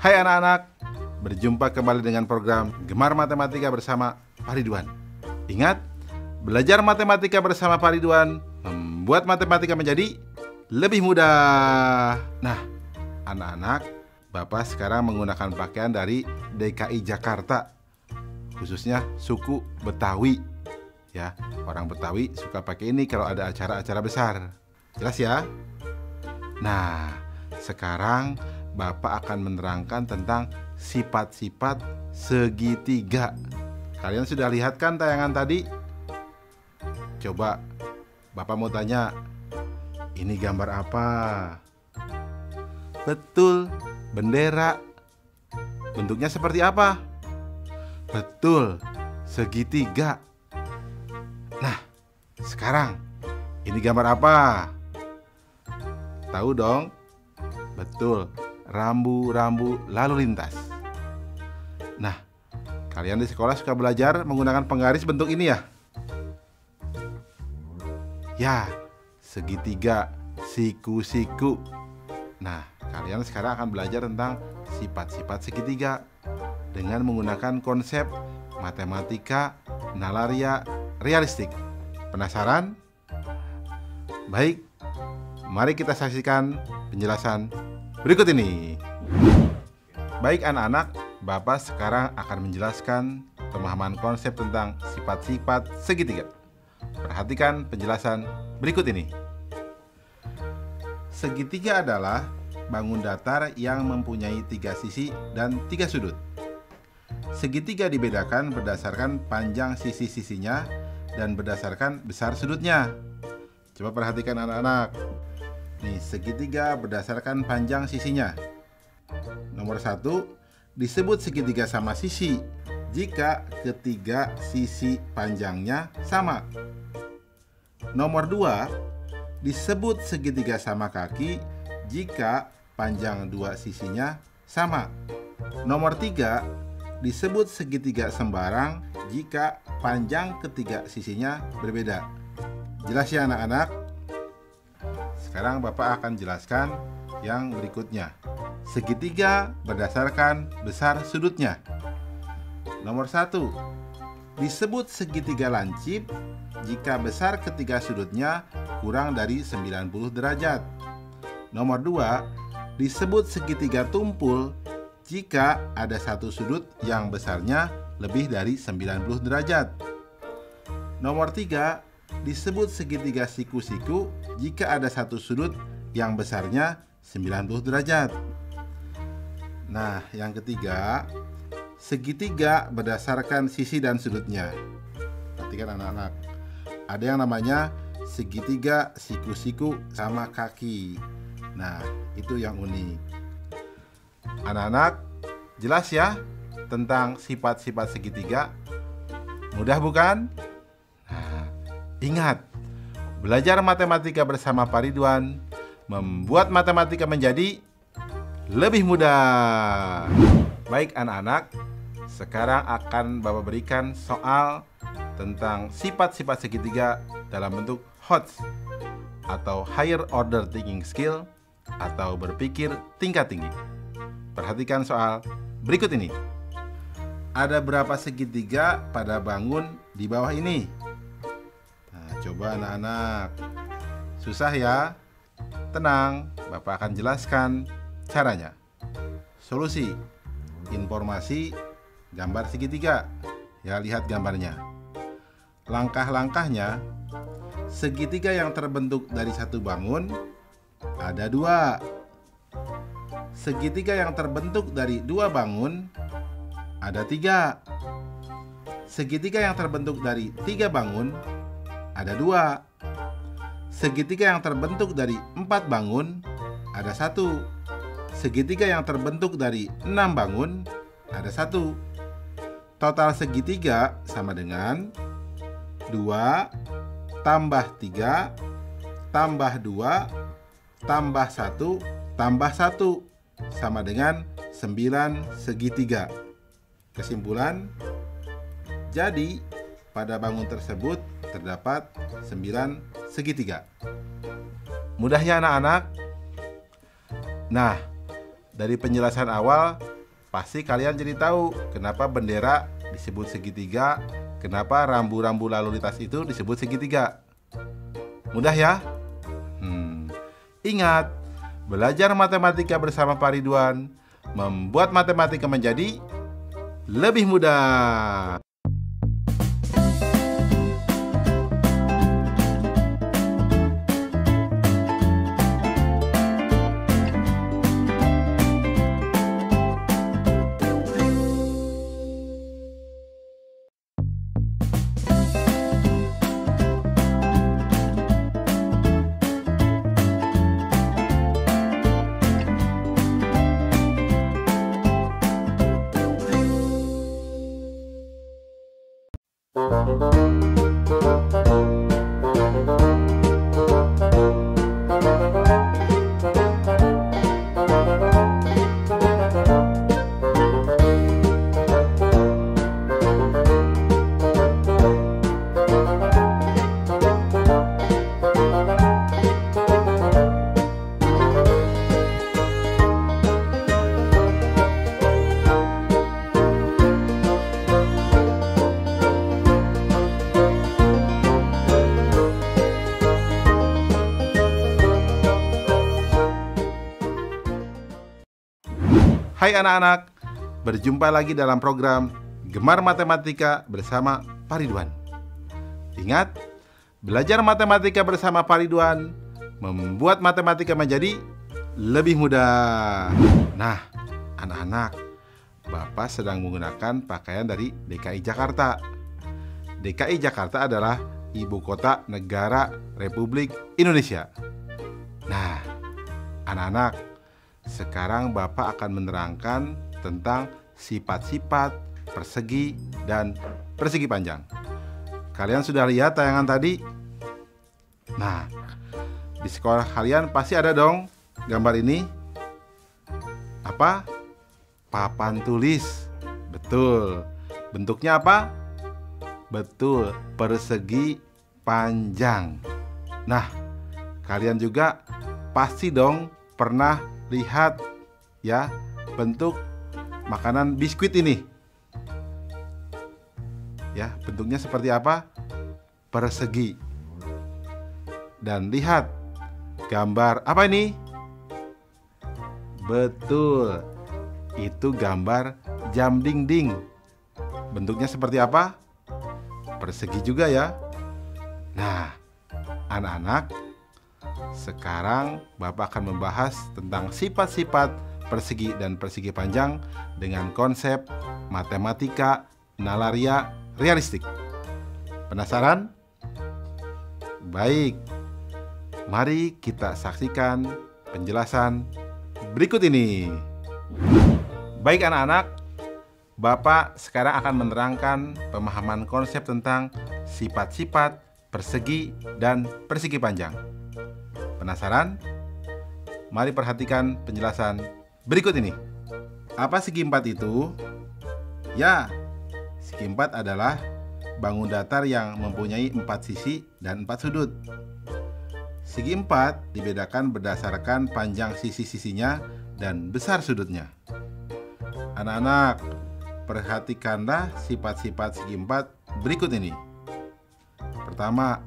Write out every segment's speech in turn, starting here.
Hai anak-anak, berjumpa kembali dengan program Gemar Matematika bersama Pak Ridwan. Ingat, belajar matematika bersama Pak Ridwan membuat matematika menjadi lebih mudah. Nah, anak-anak, Bapak sekarang menggunakan pakaian dari DKI Jakarta, khususnya suku Betawi. Ya, orang Betawi suka pakai ini kalau ada acara-acara besar. Jelas ya? Nah, sekarang Bapak akan menerangkan tentang sifat-sifat segitiga. Kalian sudah lihat kan tayangan tadi? Coba Bapak mau tanya, ini gambar apa? Betul, bendera. Bentuknya seperti apa? Betul, segitiga. Nah, sekarang ini gambar apa? Tahu dong? Betul, rambu-rambu lalu lintas. Nah, kalian di sekolah suka belajar menggunakan penggaris bentuk ini ya? Ya, segitiga, siku-siku. Nah, kalian sekarang akan belajar tentang sifat-sifat segitiga dengan menggunakan konsep matematika nalaria realistik. Penasaran? Baik, mari kita saksikan penjelasan berikut ini. Baik anak-anak, Bapak sekarang akan menjelaskan pemahaman konsep tentang sifat-sifat segitiga. Perhatikan penjelasan berikut ini. Segitiga adalah bangun datar yang mempunyai 3 sisi dan 3 sudut. Segitiga dibedakan berdasarkan panjang sisi-sisinya dan berdasarkan besar sudutnya. Coba perhatikan anak-anak. Nih, segitiga berdasarkan panjang sisinya. Nomor 1, disebut segitiga sama sisi jika ketiga sisi panjangnya sama. Nomor 2, disebut segitiga sama kaki jika panjang dua sisinya sama. Nomor 3, disebut segitiga sembarang jika panjang ketiga sisinya berbeda. Jelas ya anak-anak? Sekarang Bapak akan jelaskan yang berikutnya. Segitiga berdasarkan besar sudutnya. Nomor 1, disebut segitiga lancip jika besar ketiga sudutnya kurang dari 90 derajat. Nomor 2, disebut segitiga tumpul jika ada satu sudut yang besarnya lebih dari 90 derajat. Nomor 3, disebut segitiga siku-siku jika ada satu sudut yang besarnya 90 derajat. Nah, yang ketiga, segitiga berdasarkan sisi dan sudutnya. Perhatikan anak-anak. Ada yang namanya segitiga siku-siku sama kaki. Nah, itu yang unik. Anak-anak, jelas ya tentang sifat-sifat segitiga? Mudah bukan? Nah, ingat, belajar matematika bersama Pak Ridwan membuat matematika menjadi lebih mudah. Baik anak-anak, sekarang akan Bapak berikan soal tentang sifat-sifat segitiga dalam bentuk HOTS atau Higher Order Thinking Skill atau berpikir tingkat tinggi. Perhatikan soal berikut ini. Ada berapa segitiga pada bangun di bawah ini? Nah, coba anak-anak. Susah ya? Tenang, Bapak akan jelaskan caranya. Solusi, informasi, gambar segitiga. Ya, lihat gambarnya. Langkah-langkahnya, segitiga yang terbentuk dari satu bangun ada 2. Segitiga yang terbentuk dari 2 bangun ada 3. Segitiga yang terbentuk dari 3 bangun ada 2. Segitiga yang terbentuk dari 4 bangun ada 1. Segitiga yang terbentuk dari 6 bangun ada 1. Total segitiga sama dengan 2 tambah 3 tambah 2 tambah 1 tambah 1 sama dengan 9 segitiga. Kesimpulan, jadi pada bangun tersebut terdapat 9 segitiga. Mudah ya anak-anak? Nah, dari penjelasan awal pasti kalian jadi tahu kenapa bendera disebut segitiga, kenapa rambu-rambu lalu lintas itu disebut segitiga. Mudah ya? Ingat, belajar matematika bersama Pak Ridwan membuat matematika menjadi lebih mudah. Hai anak-anak, berjumpa lagi dalam program Gemar Matematika bersama Pak Ridwan. Ingat, belajar matematika bersama Pak Ridwan membuat matematika menjadi lebih mudah. Nah, anak-anak, Bapak sedang menggunakan pakaian dari DKI Jakarta. DKI Jakarta adalah ibu kota negara Republik Indonesia. Nah, anak-anak, sekarang Bapak akan menerangkan tentang sifat-sifat persegi dan persegi panjang. Kalian sudah lihat tayangan tadi? Nah, di sekolah kalian pasti ada dong gambar ini. Apa? Papan tulis. Betul. Bentuknya apa? Betul, persegi panjang. Nah, kalian juga pasti dong pernah lihat ya bentuk makanan biskuit ini. Ya, bentuknya seperti apa? Persegi. Dan lihat gambar apa ini? Betul. Itu gambar jam dinding. Bentuknya seperti apa? Persegi juga ya. Nah, anak-anak, sekarang Bapak akan membahas tentang sifat-sifat persegi dan persegi panjang dengan konsep matematika nalaria realistik. Penasaran? Baik, mari kita saksikan penjelasan berikut ini. Baik anak-anak, Bapak sekarang akan menerangkan pemahaman konsep tentang sifat-sifat persegi dan persegi panjang. Penasaran? Mari perhatikan penjelasan berikut ini. Apa segi empat itu? Ya, segi empat adalah bangun datar yang mempunyai 4 sisi dan 4 sudut. Segi empat dibedakan berdasarkan panjang sisi-sisinya dan besar sudutnya. Anak-anak, perhatikanlah sifat-sifat segi empat berikut ini. Pertama,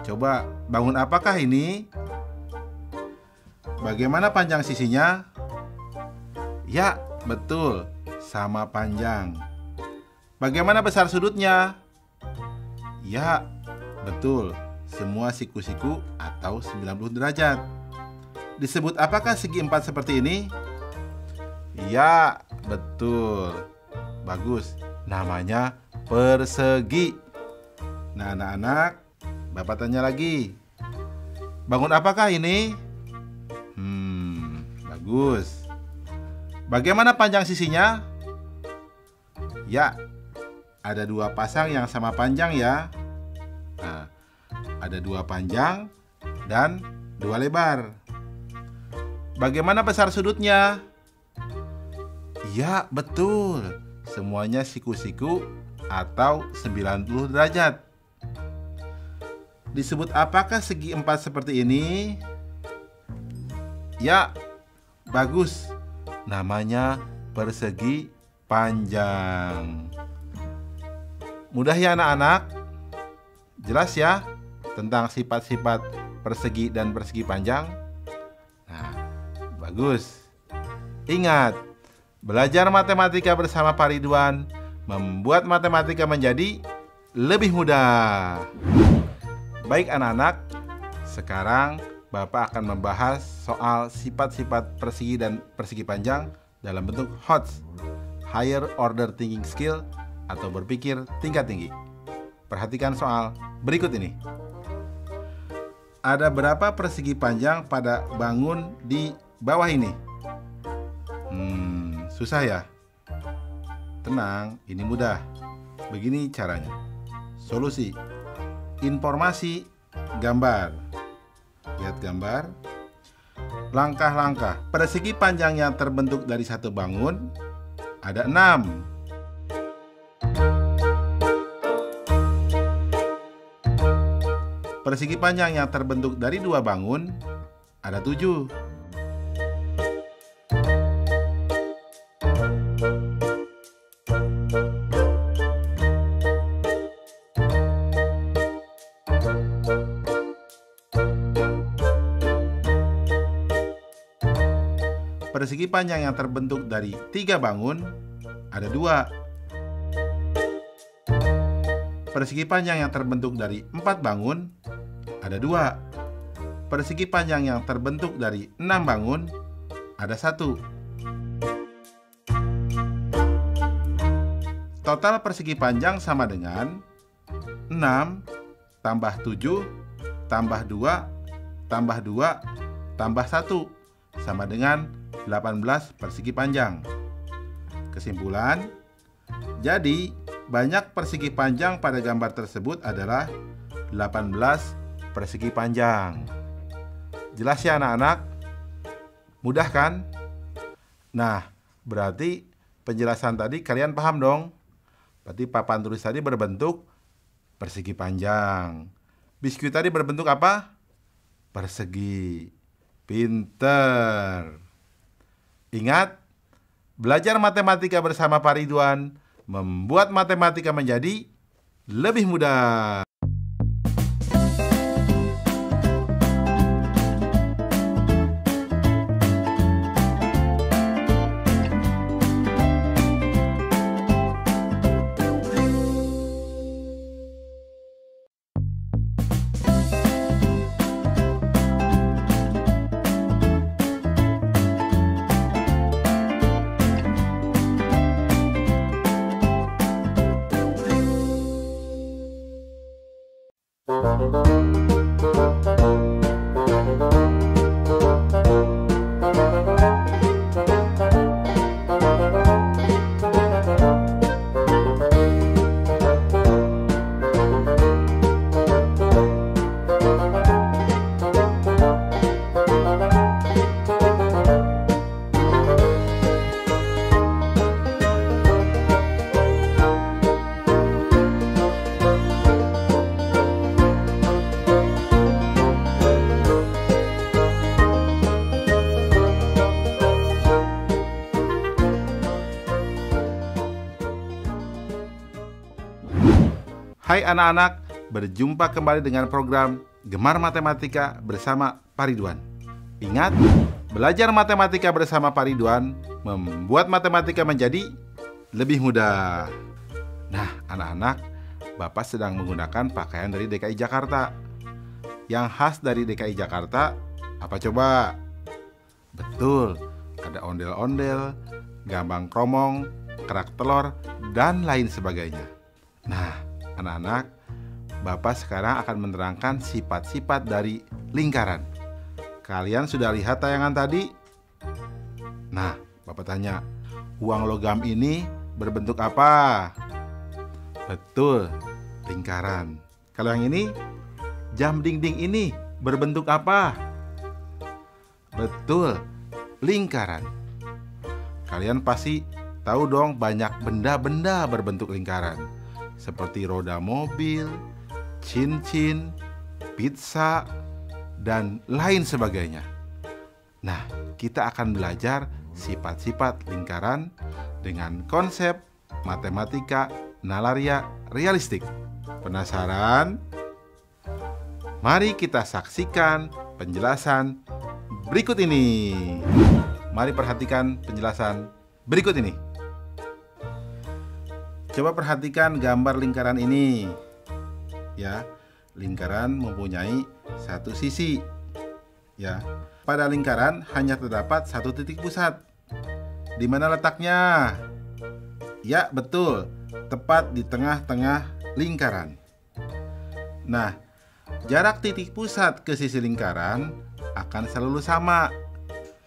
coba bangun apakah ini? Bagaimana panjang sisinya? Ya, betul, sama panjang. Bagaimana besar sudutnya? Ya, betul, semua siku-siku atau 90 derajat. Disebut apakah segi empat seperti ini? Ya, betul. Bagus, namanya persegi. Nah, anak-anak, Bapak tanya lagi. Bangun apakah ini? Bagus. Bagaimana panjang sisinya? Ya, ada 2 pasang yang sama panjang ya. Nah, ada 2 panjang dan 2 lebar. Bagaimana besar sudutnya? Ya, betul. Semuanya siku-siku atau 90 derajat. Disebut apakah segi empat seperti ini? Ya, bagus. Namanya persegi panjang. Mudah ya anak-anak? Jelas ya tentang sifat-sifat persegi dan persegi panjang? Nah, bagus. Ingat, belajar matematika bersama Pak Ridwan membuat matematika menjadi lebih mudah. Baik anak-anak, sekarang Bapak akan membahas soal sifat-sifat persegi dan persegi panjang dalam bentuk HOTS, Higher Order Thinking Skill, atau berpikir tingkat tinggi. Perhatikan soal berikut ini. Ada berapa persegi panjang pada bangun di bawah ini? Susah ya? Tenang, ini mudah. Begini caranya. Solusi. Informasi, gambar. Lihat gambar. Langkah-langkah. Persegi panjang yang terbentuk dari satu bangun ada 6. Persegi panjang yang terbentuk dari 2 bangun ada 7. Persegi panjang yang terbentuk dari 3 bangun ada 2. Persegi panjang yang terbentuk dari 4 bangun ada 2. Persegi panjang yang terbentuk dari 6 bangun ada 1. Total persegi panjang sama dengan 6 tambah 7 tambah 2 tambah 2 tambah 1 sama dengan 18 persegi panjang. Kesimpulan, jadi banyak persegi panjang pada gambar tersebut adalah 18 persegi panjang. Jelas ya anak-anak? Mudah kan? Nah, berarti penjelasan tadi kalian paham dong? Berarti papan tulis tadi berbentuk persegi panjang. Biskuit tadi berbentuk apa? Persegi. Pinter. Ingat, belajar matematika bersama Pak Ridwan membuat matematika menjadi lebih mudah. Hai anak-anak, berjumpa kembali dengan program Gemar Matematika bersama Pak Ridwan. Ingat, belajar matematika bersama Pak Ridwan membuat matematika menjadi lebih mudah. Nah, anak-anak, Bapak sedang menggunakan pakaian dari DKI Jakarta. Yang khas dari DKI Jakarta, apa coba? Betul, ada ondel-ondel, gambang kromong, kerak telur, dan lain sebagainya. Nah, anak-anak, Bapak sekarang akan menerangkan sifat-sifat dari lingkaran. Kalian sudah lihat tayangan tadi? Nah, Bapak tanya, uang logam ini berbentuk apa? Betul, lingkaran. Kalau yang ini, jam dinding ini berbentuk apa? Betul, lingkaran. Kalian pasti tahu dong banyak benda-benda berbentuk lingkaran, seperti roda mobil, cincin, pizza, dan lain sebagainya. Nah, kita akan belajar sifat-sifat lingkaran dengan konsep matematika nalaria realistik. Penasaran? Mari kita saksikan penjelasan berikut ini. Mari perhatikan penjelasan berikut ini. Coba perhatikan gambar lingkaran ini. Ya, lingkaran mempunyai satu sisi. Ya, pada lingkaran hanya terdapat satu titik pusat. Di mana letaknya? Ya, betul, tepat di tengah-tengah lingkaran. Nah, jarak titik pusat ke sisi lingkaran akan selalu sama.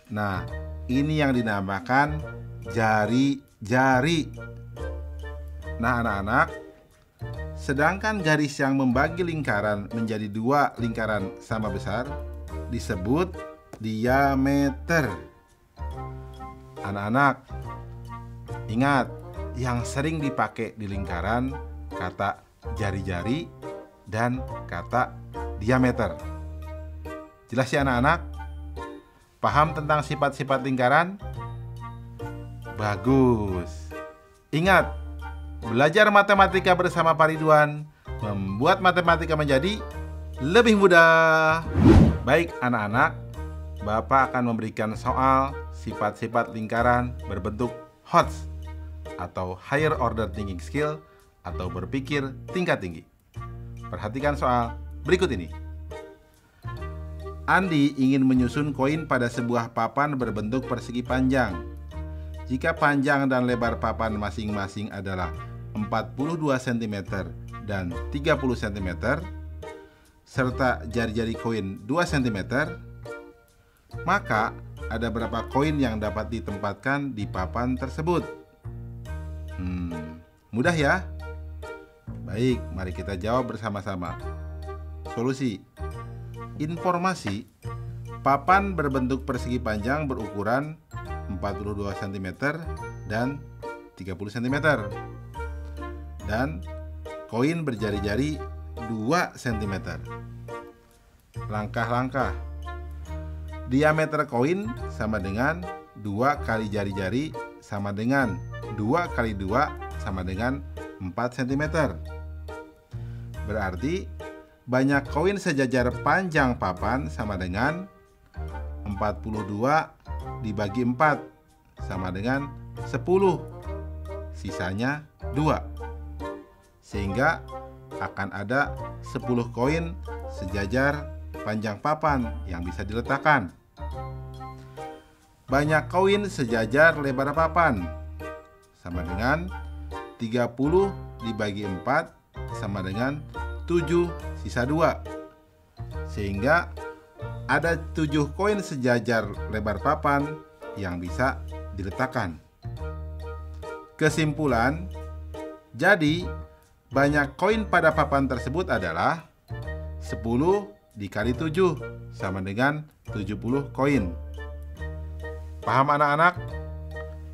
Nah, ini yang dinamakan jari-jari. Nah, anak-anak, sedangkan garis yang membagi lingkaran menjadi dua lingkaran sama besar disebut diameter. Anak-anak, ingat, yang sering dipakai di lingkaran kata jari-jari dan kata diameter. Jelas ya anak-anak? Paham tentang sifat-sifat lingkaran? Bagus. Ingat, belajar matematika bersama Pak Ridwan membuat matematika menjadi lebih mudah. Baik anak-anak, Bapak akan memberikan soal sifat-sifat lingkaran berbentuk HOTS atau Higher Order Thinking Skill atau berpikir tingkat tinggi. Perhatikan soal berikut ini. Andi ingin menyusun koin pada sebuah papan berbentuk persegi panjang. Jika panjang dan lebar papan masing-masing adalah 42 cm dan 30 cm, serta jari-jari koin 2 cm, maka ada berapa koin yang dapat ditempatkan di papan tersebut? Mudah ya? Baik, mari kita jawab bersama-sama. Solusi. Informasi, papan berbentuk persegi panjang berukuran 42 cm dan 30 cm. Dan koin berjari-jari 2 cm. Langkah-langkah. Diameter koin sama dengan 2 kali jari-jari sama dengan 2 kali 2 sama dengan 4 cm. Berarti banyak koin sejajar panjang papan sama dengan 42 dibagi 4 sama dengan 10. Sisanya 2. Sehingga akan ada 10 koin sejajar panjang papan yang bisa diletakkan. Banyak koin sejajar lebar papan sama dengan 30 dibagi 4 sama dengan 7 sisa 2. Sehingga ada 7 koin sejajar lebar papan yang bisa diletakkan. Kesimpulan, jadi banyak koin pada papan tersebut adalah 10 dikali 7 sama dengan 70 koin. Paham anak-anak?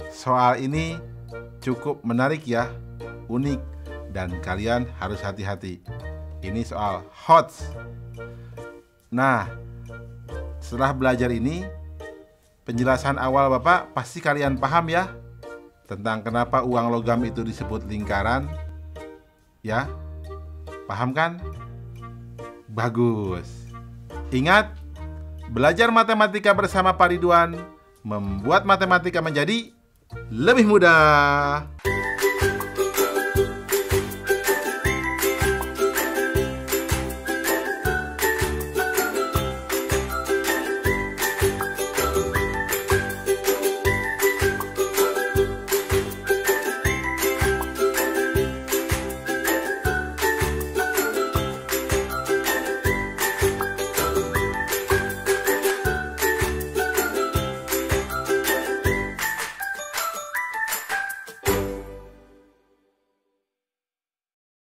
Soal ini cukup menarik ya, unik, dan kalian harus hati-hati. Ini soal HOTS. Nah, setelah belajar ini, penjelasan awal Bapak pasti kalian paham ya, tentang kenapa uang logam itu disebut lingkaran. Ya, paham kan? Bagus. Ingat, belajar matematika bersama Pak Ridwan membuat matematika menjadi lebih mudah.